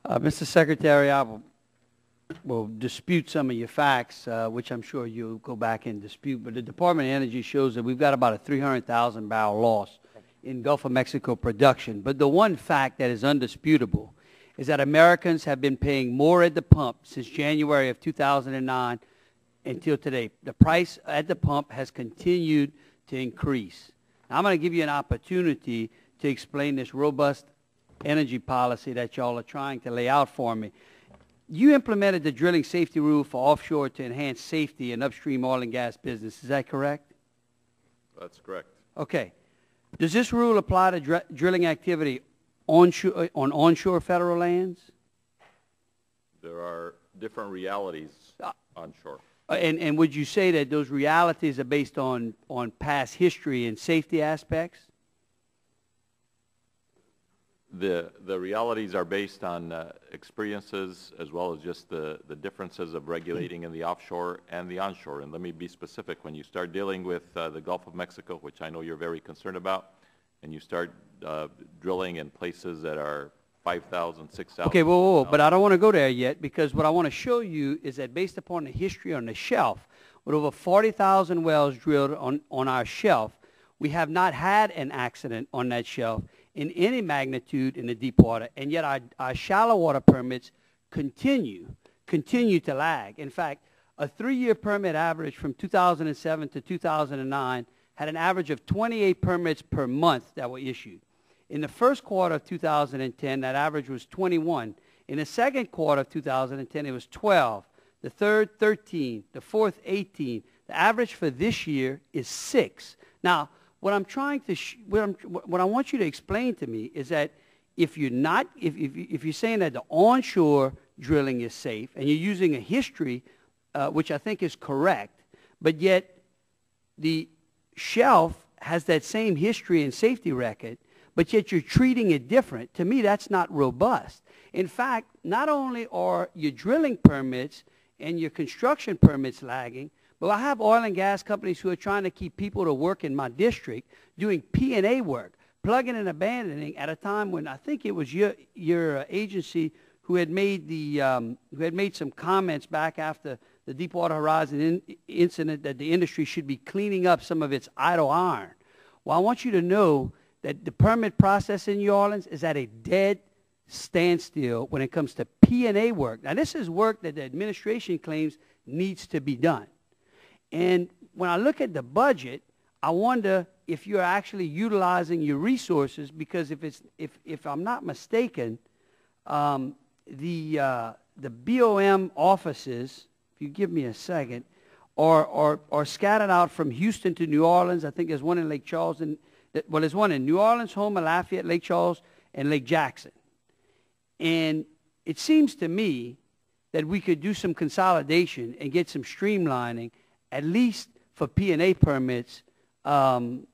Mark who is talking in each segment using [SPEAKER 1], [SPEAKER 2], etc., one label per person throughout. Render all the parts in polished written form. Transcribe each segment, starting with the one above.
[SPEAKER 1] Mr. Secretary, will dispute some of your facts, which I'm sure you'll go back and dispute. But the Department of Energy shows that we've got about a 300,000 barrel loss in Gulf of Mexico production. But the one fact that is undisputable is that Americans have been paying more at the pump since January of 2009 until today. The price at the pump has continued to increase. Now, I'm going to give you an opportunity to explain this robust energy policy that y'all are trying to lay out for me. You implemented the drilling safety rule for offshore to enhance safety in upstream oil and gas business. Is that correct?
[SPEAKER 2] That's correct.
[SPEAKER 1] Okay. Does this rule apply to drilling activity onshore, on onshore federal lands?
[SPEAKER 2] There are different realities onshore.
[SPEAKER 1] And would you say that those realities are based on past history and safety aspects?
[SPEAKER 2] The realities are based on experiences as well as just the differences of regulating in the offshore and the onshore. And let me be specific. When you start dealing with the Gulf of Mexico, which I know you're very concerned about, and you start drilling in places that are 5,000, 6,000.
[SPEAKER 1] Okay, whoa, but I don't want to go there yet, because what I want to show you is that based upon the history on the shelf, with over 40,000 wells drilled on our shelf, we have not had an accident on that shelf in any magnitude in the deep water, and yet our shallow water permits continue to lag. In fact, a 3-year permit average from 2007 to 2009 had an average of 28 permits per month that were issued. In the first quarter of 2010, that average was 21. In the second quarter of 2010, it was 12. The third, 13. The fourth, 18. The average for this year is 6. Now, what I'm trying to, what I want you to explain to me is that if you're not, if you're saying that the onshore drilling is safe, and you're using a history, which I think is correct, but yet the shelf has that same history and safety record, but yet you're treating it different. To me, that's not robust. In fact, not only are your drilling permits and your construction permits lagging, but I have oil and gas companies who are trying to keep people to work in my district doing P&A work, plugging and abandoning at a time when I think it was your agency who had made some comments back after the Deepwater Horizon incident that the industry should be cleaning up some of its idle iron. Well, I want you to know that the permit process in New Orleans is at a dead standstill when it comes to P&A work. Now, this is work that the administration claims needs to be done. And when I look at the budget, I wonder if you're actually utilizing your resources, because if I'm not mistaken, the BOM offices, if you give me a second, are scattered out from Houston to New Orleans. I think there's one in Lake Charles, well, there's one in New Orleans, Houma, Lafayette, Lake Charles, and Lake Jackson. And it seems to me that we could do some consolidation and get some streamlining, at least for P&A permits, so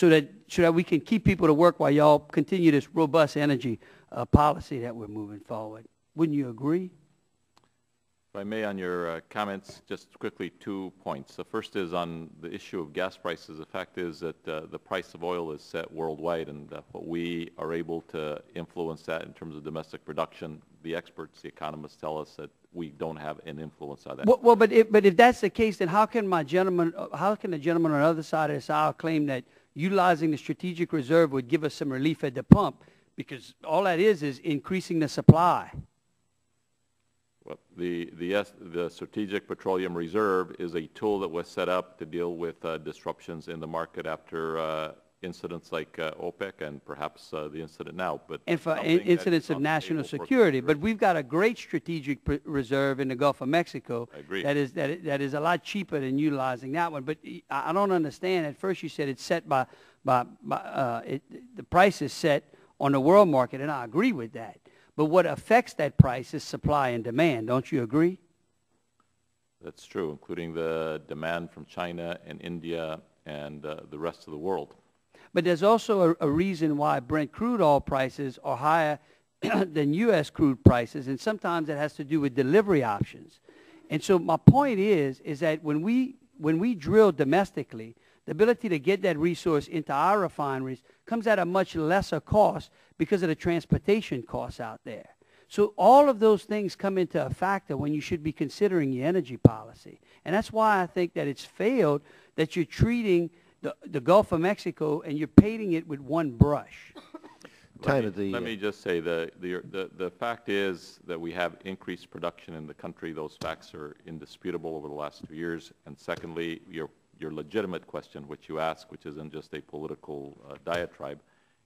[SPEAKER 1] that we can keep people to work while y'all continue this robust energy policy that we're moving forward. Wouldn't you agree?
[SPEAKER 2] If I may, on your comments, just quickly 2 points. The first is on the issue of gas prices. The fact is that the price of oil is set worldwide, and what we are able to influence that in terms of domestic production. The experts, the economists tell us that we don't have an influence on that.
[SPEAKER 1] Well, but if that's the case, then how can the gentleman on the other side of this aisle claim that utilizing the strategic reserve would give us some relief at the pump? Because all that is increasing the supply.
[SPEAKER 2] Well, the Strategic Petroleum Reserve is a tool that was set up to deal with disruptions in the market after incidents like OPEC and perhaps the incident now. But
[SPEAKER 1] and for incidents of national security. But we've got a great strategic reserve in the Gulf of Mexico.
[SPEAKER 2] I agree.
[SPEAKER 1] That is a lot cheaper than utilizing that one. But I don't understand. At first you said it's set the price is set on the world market, and I agree with that. But what affects that price is supply and demand. Don't you agree?
[SPEAKER 2] That's true, including the demand from China and India and the rest of the world.
[SPEAKER 1] But there's also a reason why Brent crude oil prices are higher than U.S. crude prices, and sometimes it has to do with delivery options. And so my point is that when we drill domestically, the ability to get that resource into our refineries comes at a much lesser cost because of the transportation costs out there. So all of those things come into a factor when you should be considering your energy policy. And that's why I think that it's failed that you're treating the Gulf of Mexico and you're painting it with one brush.
[SPEAKER 2] Let me just say the fact is that we have increased production in the country. Those facts are indisputable over the last 2 years. And secondly, your legitimate question, which you ask, which isn't just a political diatribe,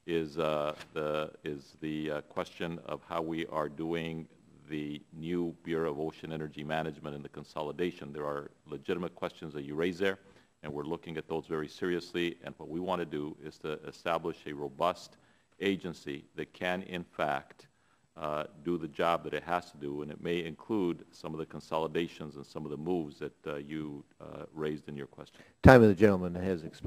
[SPEAKER 2] is the question of how we are doing the new Bureau of Ocean Energy Management and the consolidation. There are legitimate questions that you raise there, and we're looking at those very seriously. And what we want to do is to establish a robust agency that can, in fact, do the job that it has to do, and it may include some of the consolidations and some of the moves that you raised in your question.
[SPEAKER 3] Time of the gentleman has expired.